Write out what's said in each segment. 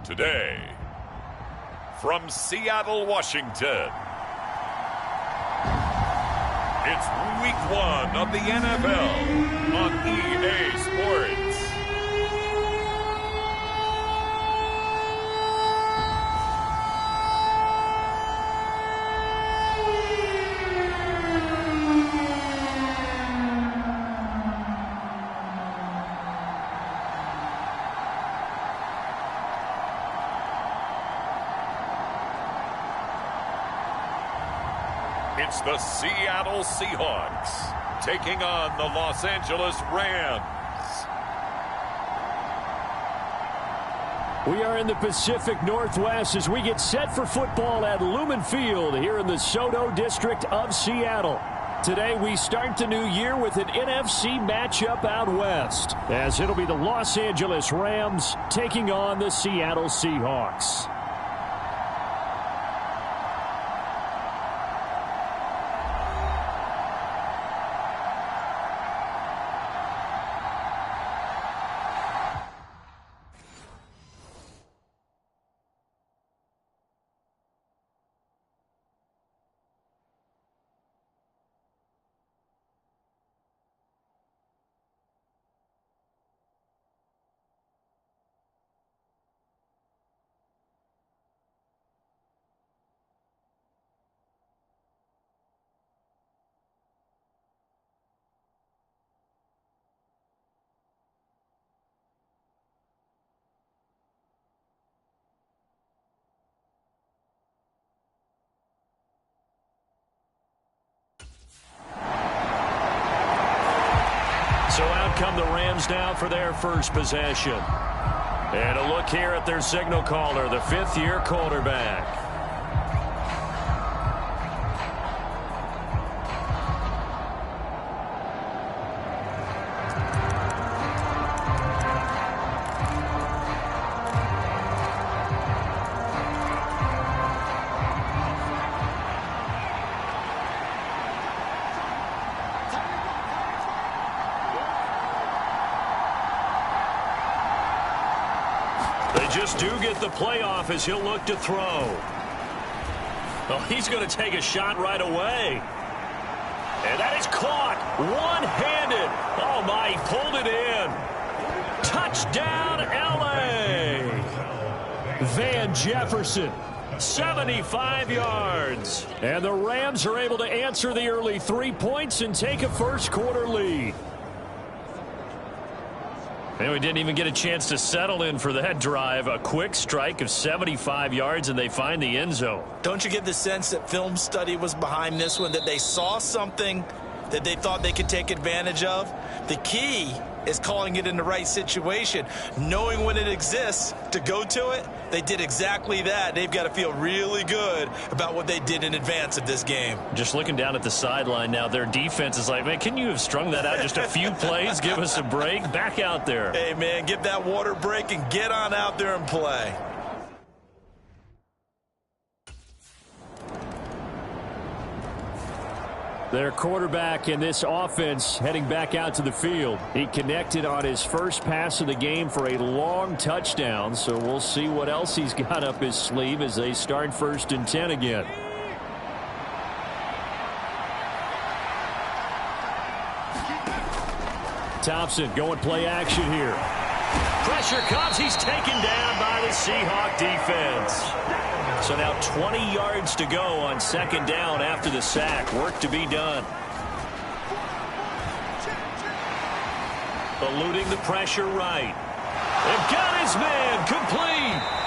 Today, from Seattle, Washington, it's Week 1 of the NFL on EA Sports. It's the Seattle Seahawks taking on the Los Angeles Rams. We are in the Pacific Northwest as we get set for football at Lumen Field here in the Soto district of Seattle. Today we start the new year with an NFC matchup out west, as it'll be the Los Angeles Rams taking on the Seattle Seahawks. So out come the Rams now for their first possession. And a look here at their signal caller, the fifth-year quarterback. Just do get the playoff as he'll look to throw. Well, he's going to take a shot right away. And that is caught one-handed. Oh, my, he pulled it in. Touchdown, L.A. Van Jefferson, 75 yards. And the Rams are able to answer the early 3 points and take a first-quarter lead. And we didn't even get a chance to settle in for that drive. A quick strike of 75 yards, and they find the end zone. Don't you get the sense that film study was behind this one, that they saw something that they thought they could take advantage of? The key is calling it in the right situation, knowing when it exists to go to it. They did exactly that. They've got to feel really good about what they did in advance of this game. Just looking down at the sideline now, their defense is like, man, can you have strung that out just a few plays? Give us a break. Back out there. Hey, man, give that water break and get on out there and play. Their quarterback in this offense heading back out to the field. He connected on his first pass of the game for a long touchdown, so we'll see what else he's got up his sleeve as they start 1st and 10 again. Thompson going play action here. Pressure comes. He's taken down by the Seahawk defense. So now 20 yards to go on 2nd down after the sack. Work to be done. Eluding the pressure right. They've got his man complete.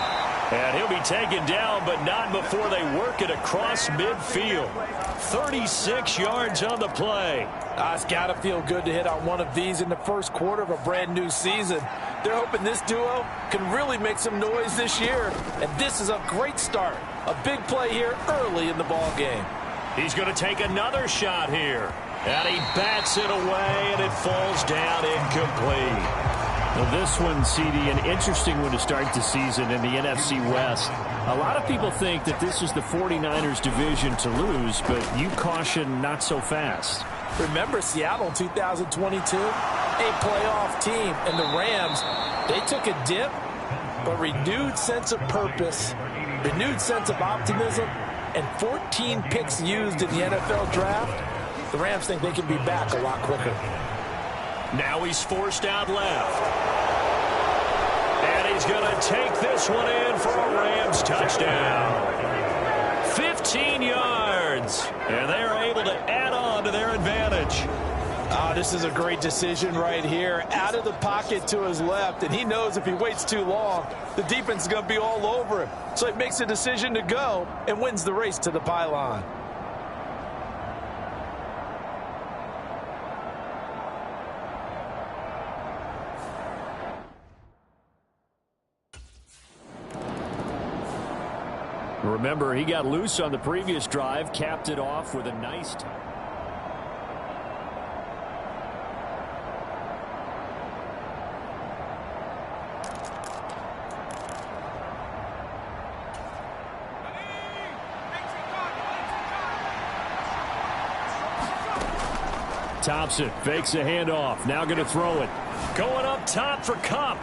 And he'll be taken down, but not before they work it across midfield. 36 yards on the play. It's got to feel good to hit on one of these in the first quarter of a brand new season. They're hoping this duo can really make some noise this year. And this is a great start. A big play here early in the ball game. He's going to take another shot here. And he bats it away, and it falls down incomplete. Well, this one, CD, an interesting one to start the season in the NFC West. A lot of people think that this is the 49ers division to lose, but you caution not so fast. Remember Seattle 2022? A playoff team, and the Rams, they took a dip, but renewed sense of purpose, renewed sense of optimism, and 14 picks used in the NFL draft, the Rams think they can be back a lot quicker. Now he's forced out left. And he's going to take this one in for a Rams touchdown. 15 yards. And they're able to add on to their advantage. This is a great decision right here. Out of the pocket to his left, and he knows if he waits too long, the defense is going to be all over him. So he makes a decision to go and wins the race to the pylon. Remember, he got loose on the previous drive, capped it off with a nice... Thompson fakes a handoff. Now going to throw it. Going up top for Kupp.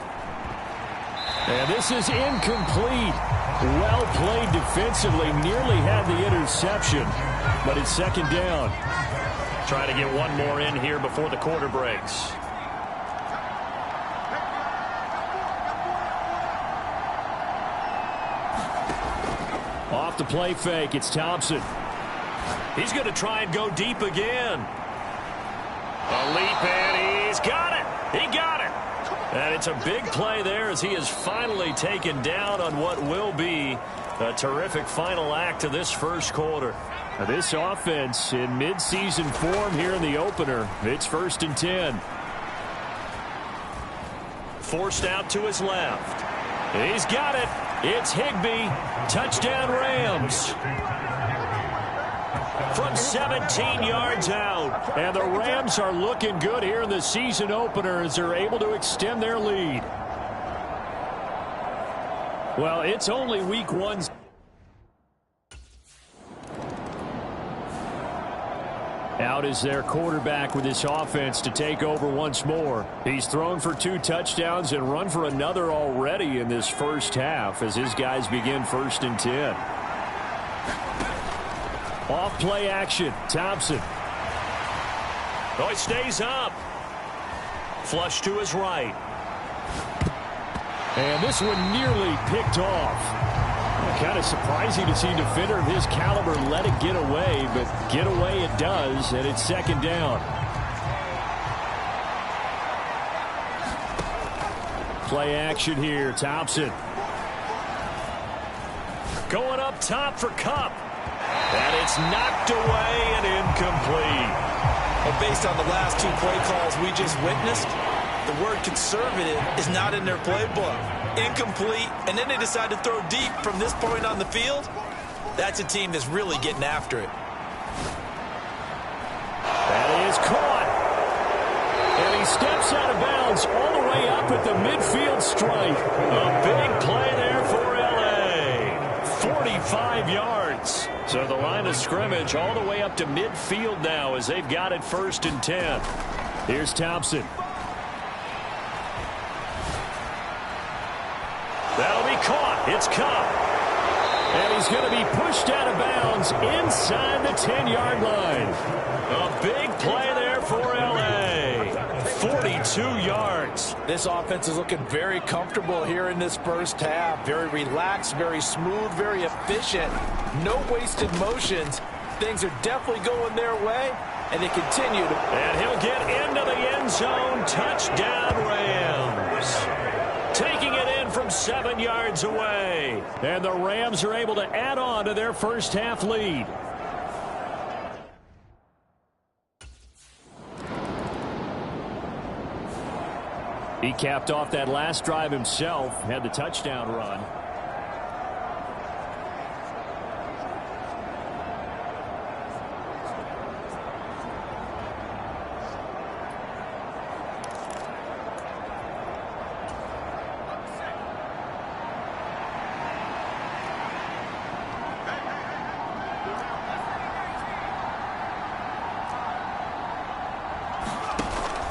And this is incomplete. Well played defensively. Nearly had the interception. But it's second down. Try to get one more in here before the quarter breaks. Off the play fake. It's Thompson. He's going to try and go deep again. A leap, and he's got it. He got it. And it's a big play there as he is finally taken down on what will be a terrific final act of this first quarter. Now this offense in midseason form here in the opener. It's 1st and 10. Forced out to his left. He's got it. It's Higbee. Touchdown Rams. From 17 yards out. And the Rams are looking good here in the season opener as they're able to extend their lead. Well, it's only week 1. Out is their quarterback with this offense to take over once more. He's thrown for 2 touchdowns and run for another already in this first half as his guys begin 1st and 10. Off play action. Thompson. Oh, he stays up. Flush to his right. And this one nearly picked off. Kind of surprising to see a defender of his caliber let it get away, but get away it does, and it's second down. Play action here. Thompson. Going up top for Kupp. And it's knocked away and incomplete. Well, based on the last 2 play calls we just witnessed, the word conservative is not in their playbook. Incomplete, and then they decide to throw deep from this point on the field. That's a team that's really getting after it. That is caught. And he steps out of bounds all the way up at the midfield stripe. A big play there for L.A. 45 yards. So the line of scrimmage all the way up to midfield now as they've got it 1st and 10. Here's Thompson. That'll be caught. It's Kupp. And he's going to be pushed out of bounds inside the 10-yard line. A big play there for L.A. 42 yards. This offense is looking very comfortable here in this first half. Very relaxed, very smooth, very efficient. No wasted motions. Things are definitely going their way, and they continue to. And he'll get into the end zone. Touchdown Rams. Taking it in from 7 yards away. And the Rams are able to add on to their first half lead. He capped off that last drive himself, had the touchdown run.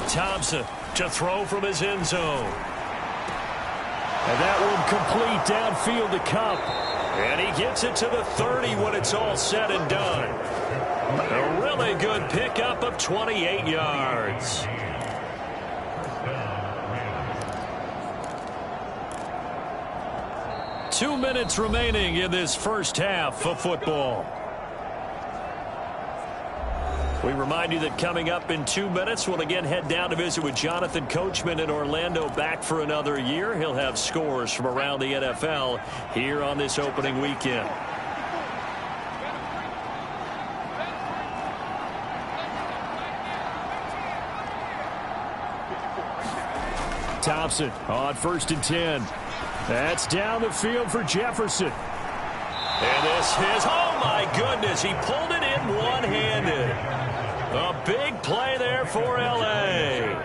Thompson to throw from his end zone. And that one complete downfield to Kupp. And he gets it to the 30 when it's all said and done. A really good pickup of 28 yards. Two minutes remaining in this first half of football. We remind you that coming up in 2 minutes, we'll again head down to visit with Jonathan Coachman in Orlando, back for another year. He'll have scores from around the NFL here on this opening weekend. Thompson on 1st and 10. That's down the field for Jefferson. And this is, oh my goodness, he pulled it in one-handed. A big play there for L.A.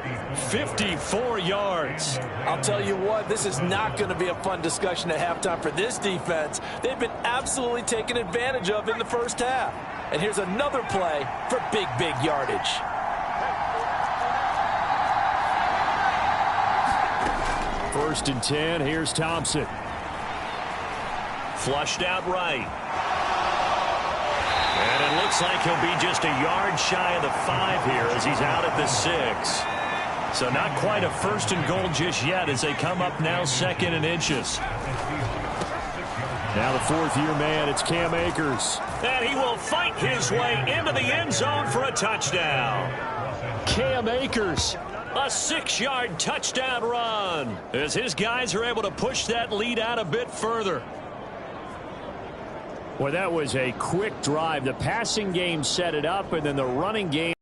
54 yards. I'll tell you what, this is not going to be a fun discussion at halftime for this defense. They've been absolutely taken advantage of in the first half. And here's another play for big, big yardage. First and 10, here's Thompson. Flushed out right. And it looks like he'll be just a yard shy of the 5 here as he's out at the 6. So not quite a 1st and goal just yet as they come up now 2nd and inches. Now the 4th-year man, it's Cam Akers. And he will fight his way into the end zone for a touchdown. Cam Akers. A 6-yard touchdown run as his guys are able to push that lead out a bit further. Well, that was a quick drive. The passing game set it up, and then the running game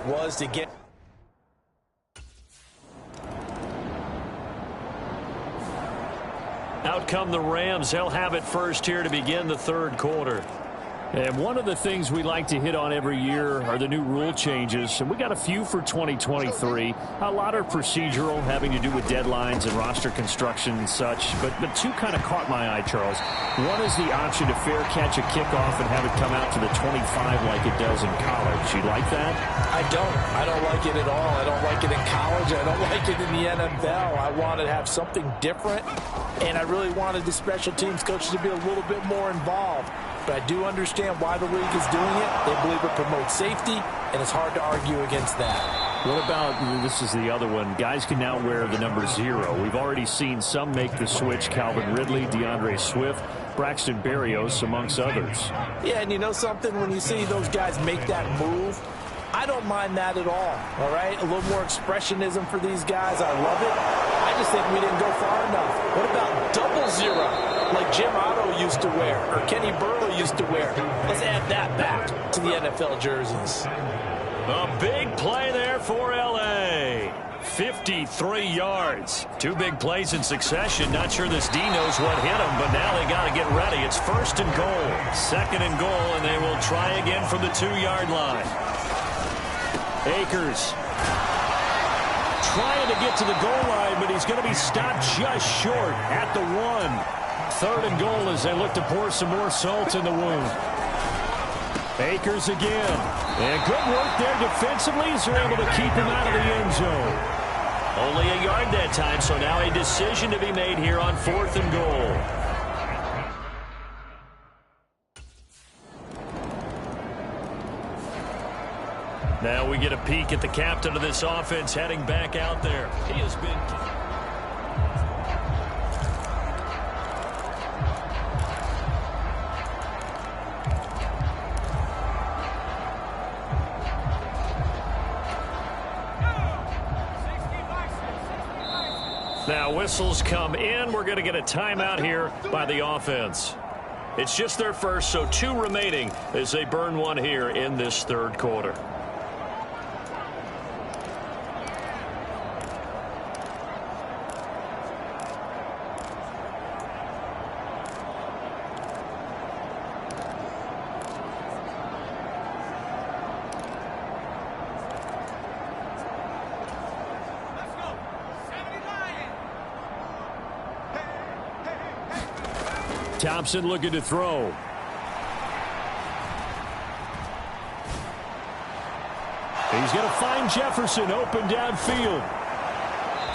was to get. Out come the Rams. They'll have it first here to begin the 3rd quarter. And one of the things we like to hit on every year are the new rule changes. And we got a few for 2023. A lot are procedural, having to do with deadlines and roster construction and such. But 2 kind of caught my eye, Charles. One is the option to fair catch a kickoff and have it come out to the 25 like it does in college. You like that? I don't. I don't like it at all. I don't like it in college. I don't like it in the NFL. I want to have something different. And I really wanted the special teams coaches to be a little bit more involved. But I do understand why the league is doing it. They believe it promotes safety, and it's hard to argue against that. What about, this is the other one, guys can now wear the number 0. We've already seen some make the switch. Calvin Ridley, DeAndre Swift, Braxton Berrios, amongst others. Yeah, and you know something? When you see those guys make that move, I don't mind that at all right? A little more expressionism for these guys. I love it. I just think we didn't go far enough. What about double 0, like Jim Otto used to wear or Kenny Burley used to wear? Let's add that back to the NFL jerseys. A big play there for L.A. 53 yards. 2 big plays in succession. Not sure this D knows what hit him, but now they got to get ready. It's 1st and goal. 2nd and goal, and they will try again from the 2-yard line. Akers trying to get to the goal line, but he's going to be stopped just short at the 1. 3rd and goal as they look to pour some more salt in the wound. Akers again. And good work there defensively as they're able to keep him out of the end zone. Only a yard that time, so now a decision to be made here on 4th and goal. Now we get a peek at the captain of this offense heading back out there. He has been... Now whistles come in. We're going to get a timeout here by the offense. It's just their first, so 2 remaining as they burn 1 here in this 3rd quarter. Thompson looking to throw. He's going to find Jefferson open downfield.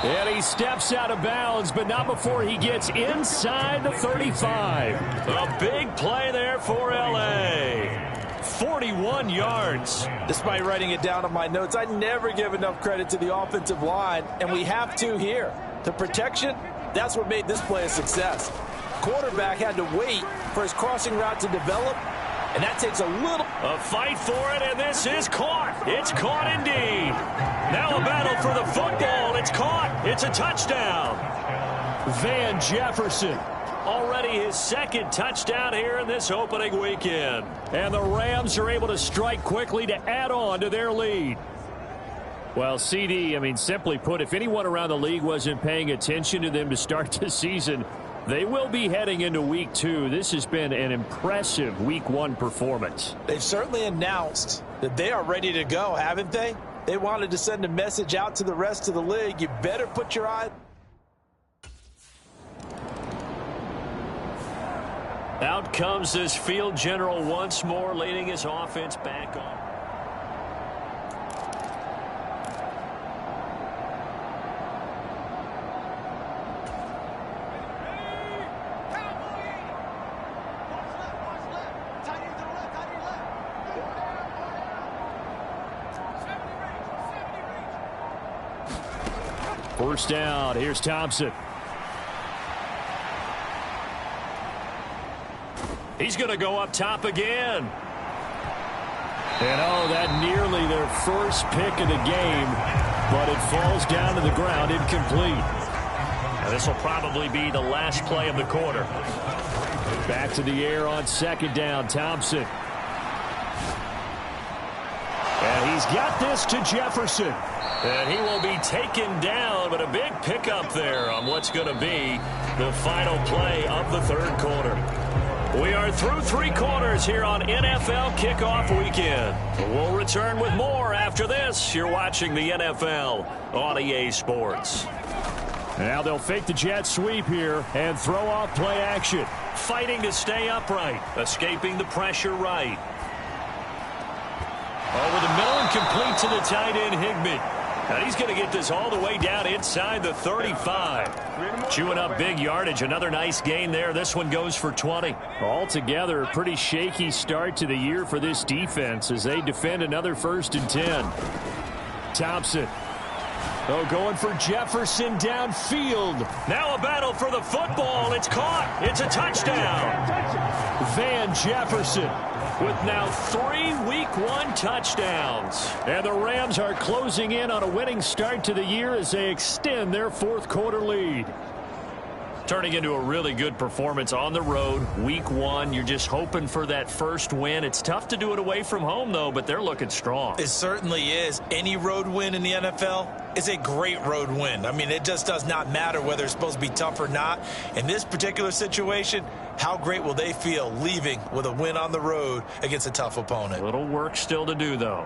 And he steps out of bounds, but not before he gets inside the 35. A big play there for L.A. 41 yards. Despite writing it down on my notes, I never give enough credit to the offensive line, and we have to here. The protection, that's what made this play a success. Quarterback had to wait for his crossing route to develop, and that takes a little... A fight for it, and this is caught. It's caught indeed. Now a battle for the football. It's caught. It's a touchdown. Van Jefferson. Already his second touchdown here in this opening weekend. And the Rams are able to strike quickly to add on to their lead. Well, CD, I mean, simply put, if anyone around the league wasn't paying attention to them to start the season, they will be heading into week 2. This has been an impressive week 1 performance. They've certainly announced that they are ready to go, haven't they? They wanted to send a message out to the rest of the league. You better put your eye... Out comes this field general once more, leading his offense back on. First down. Here's Thompson. He's going to go up top again. And oh, that nearly their first pick of the game, but it falls down to the ground incomplete. And this will probably be the last play of the quarter. Back to the air on second down, Thompson. And he's got this to Jefferson. And he will be taken down, but a big pickup there on what's going to be the final play of the third quarter. We are through 3 quarters here on NFL Kickoff Weekend. We'll return with more after this. You're watching the NFL on EA Sports. Now they'll fake the jet sweep here and throw off play action. Fighting to stay upright, escaping the pressure right. Over the middle and complete to the tight end, Higbee. And he's going to get this all the way down inside the 35. Chewing up big yardage. Another nice gain there. This one goes for 20. Altogether, a pretty shaky start to the year for this defense as they defend another 1st and 10. Thompson. Oh, going for Jefferson downfield. Now a battle for the football. It's caught. It's a touchdown. Van Jefferson with now 3 Week 1 touchdowns. And the Rams are closing in on a winning start to the year as they extend their 4th quarter lead. Turning into a really good performance on the road. Week 1, you're just hoping for that first win. It's tough to do it away from home, though, but they're looking strong. It certainly is. Any road win in the NFL is a great road win. I mean, it just does not matter whether it's supposed to be tough or not. In this particular situation, how great will they feel leaving with a win on the road against a tough opponent? Little work still to do, though.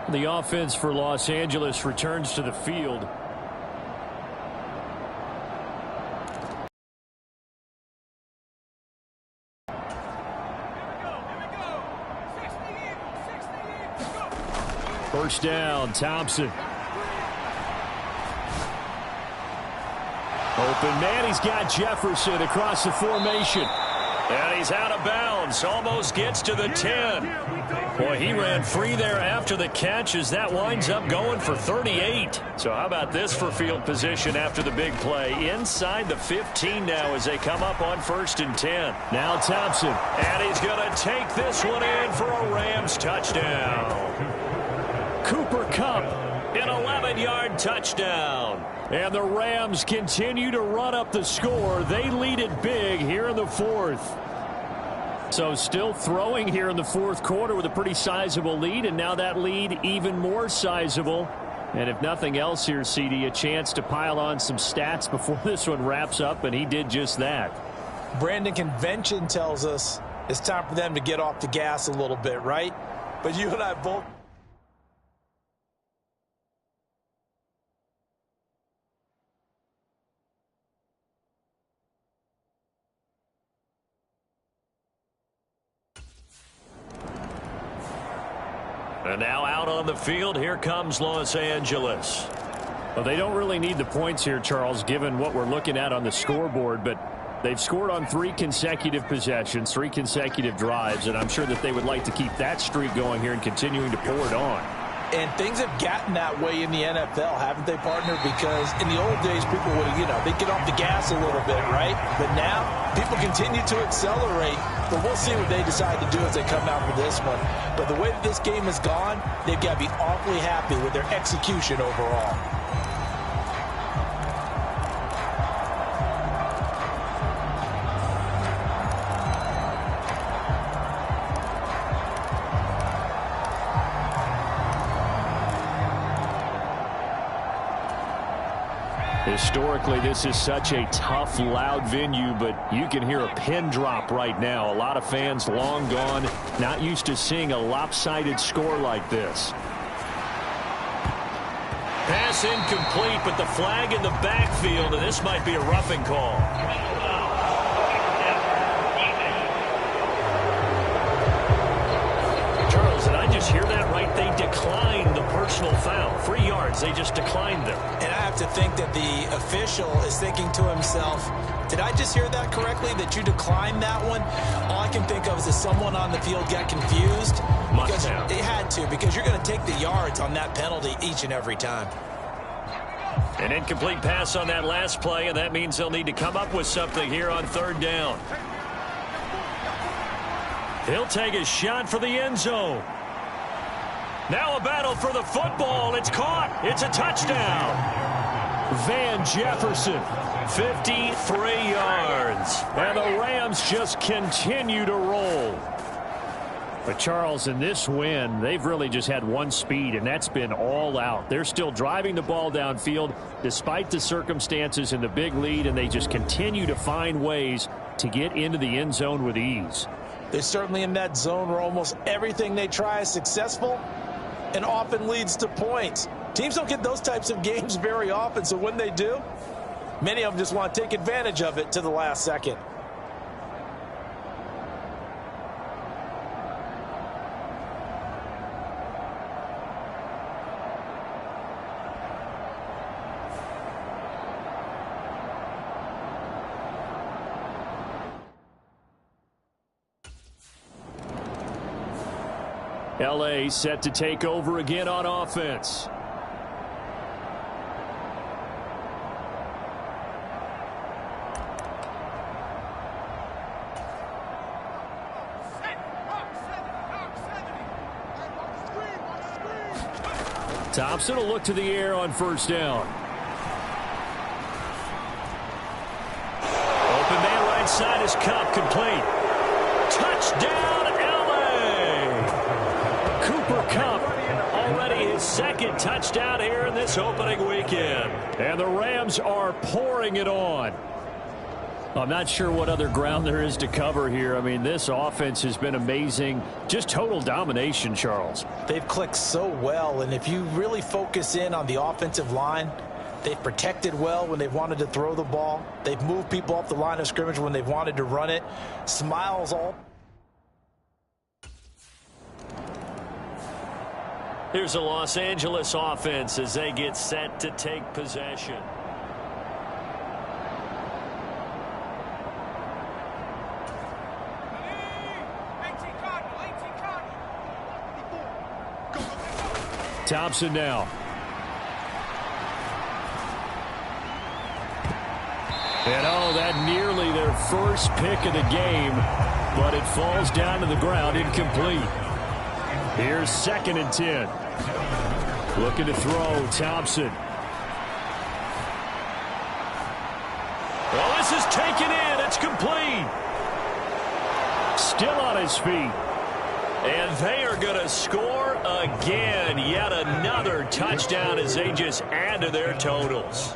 The offense for Los Angeles returns to the field. First down, Thompson. Open man, he's got Jefferson across the formation. And he's out of bounds, almost gets to the 10. Boy, he ran free there after the catch as that winds up going for 38. So how about this for field position after the big play? Inside the 15 now as they come up on 1st and 10. Now Thompson, and he's going to take this one in for a Rams touchdown. Cooper Kupp, an 11-yard touchdown. And the Rams continue to run up the score. They lead it big here in the 4th. So still throwing here in the 4th quarter with a pretty sizable lead, and now that lead even more sizable. And if nothing else here, CD, a chance to pile on some stats before this one wraps up, and he did just that. Brandon, convention tells us it's time for them to get off the gas a little bit, right? But you and I both... And now out on the field, here comes Los Angeles. Well, they don't really need the points here, Charles, given what we're looking at on the scoreboard, but they've scored on 3 consecutive possessions, 3 consecutive drives, and I'm sure that they would like to keep that streak going here and continuing to pour it on. And things have gotten that way in the NFL, haven't they, partner? Because in the old days, people would, they'd get off the gas a little bit, right? But now, people continue to accelerate. But we'll see what they decide to do as they come out for this one. But the way that this game has gone, they've got to be awfully happy with their execution overall. Historically, this is such a tough, loud venue, but you can hear a pin drop right now. A lot of fans long gone, not used to seeing a lopsided score like this. Pass incomplete, but the flag in the backfield, and this might be a roughing call. Charles, did I just hear that right? They declined the personal foul. 3 yards, they just declined them. And I have to think that the official is thinking to himself, did I just hear that correctly, that you declined that one? All I can think of is that someone on the field got confused. Because they had to, because you're going to take the yards on that penalty each and every time. An incomplete pass on that last play, and that means they'll need to come up with something here on 3rd down. He'll take a shot for the end zone. Now a battle for the football. It's caught. It's a touchdown. Van Jefferson, 53 yards. And the Rams just continue to roll. But, Charles, in this win, they've really just had one speed, and that's been all out. They're still driving the ball downfield despite the circumstances and the big lead, and they just continue to find ways to get into the end zone with ease. They're certainly in that zone where almost everything they try is successful and often leads to points. Teams don't get those types of games very often, so when they do, many of them just want to take advantage of it to the last second. L.A. set to take over again on offense. Thompson will look to the air on 1st down. Open man right side is Cup, complete. Touchdown, L.A. Cooper Cup, already his 2nd touchdown here in this opening weekend. And the Rams are pouring it on. I'm not sure what other ground there is to cover here. I mean, this offense has been amazing. Just total domination, Charles. They've clicked so well, and if you really focus in on the offensive line, they've protected well when they've wanted to throw the ball. They've moved people off the line of scrimmage when they've wanted to run it. Smiles all. Here's a Los Angeles offense as they get set to take possession. Thompson now. And that nearly their first pick of the game, but it falls down to the ground incomplete. Here's 2nd and 10. Looking to throw, Thompson. Well, this is taken in. It's complete. Still on his feet. And they are going to score again. Yet another touchdown as they just add to their totals.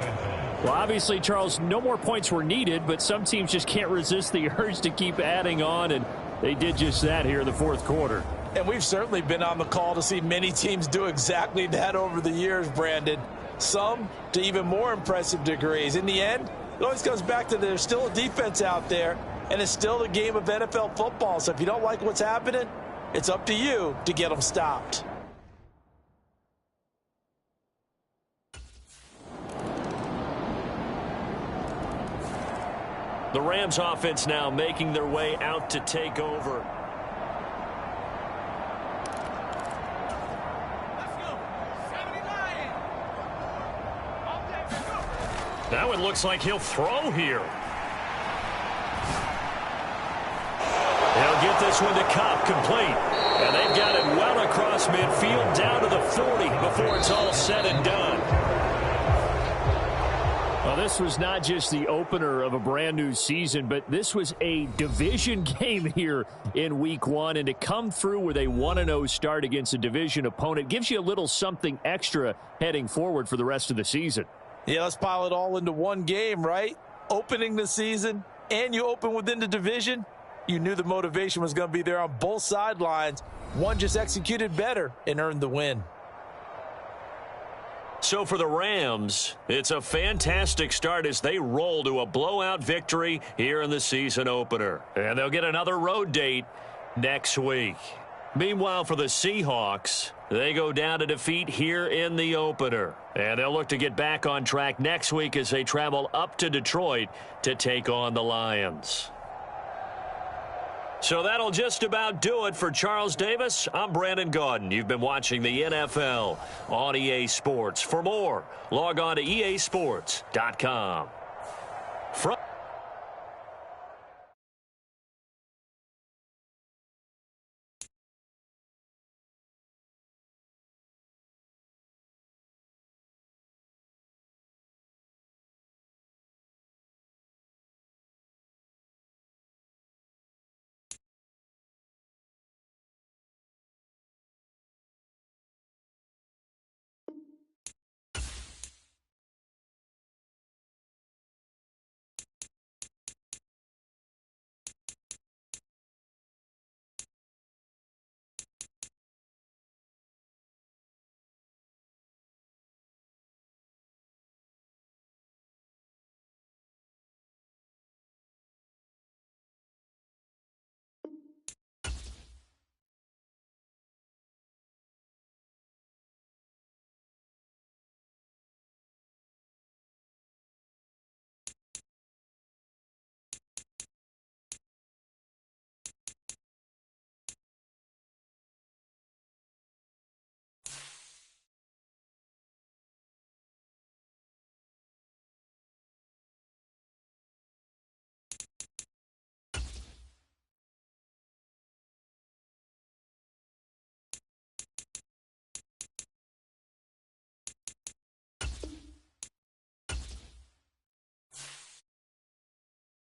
Well, obviously, Charles, no more points were needed, but some teams just can't resist the urge to keep adding on, and they did just that here in the 4th quarter. And we've certainly been on the call to see many teams do exactly that over the years, Brandon. Some to even more impressive degrees. In the end, it always comes back to there's still a defense out there, and it's still a game of NFL football. So if you don't like what's happening, it's up to you to get them stopped. The Rams offense now making their way out to take over. Now it looks like he'll throw here. They'll get this one to Cobb, complete. And they've got it well across midfield, down to the 40 before it's all said and done. Well, this was not just the opener of a brand new season, but this was a division game here in week 1. And to come through with a 1-0 start against a division opponent gives you a little something extra heading forward for the rest of the season. Yeah, let's pile it all into one game, right? Opening the season, and you open within the division. You knew the motivation was going to be there on both sidelines. One just executed better and earned the win. So for the Rams, it's a fantastic start as they roll to a blowout victory here in the season opener. And they'll get another road date next week. Meanwhile, for the Seahawks, they go down to defeat here in the opener. And they'll look to get back on track next week as they travel up to Detroit to take on the Lions. So that'll just about do it for Charles Davis. I'm Brandon Gaudin. You've been watching the NFL on EA Sports. For more, log on to easports.com.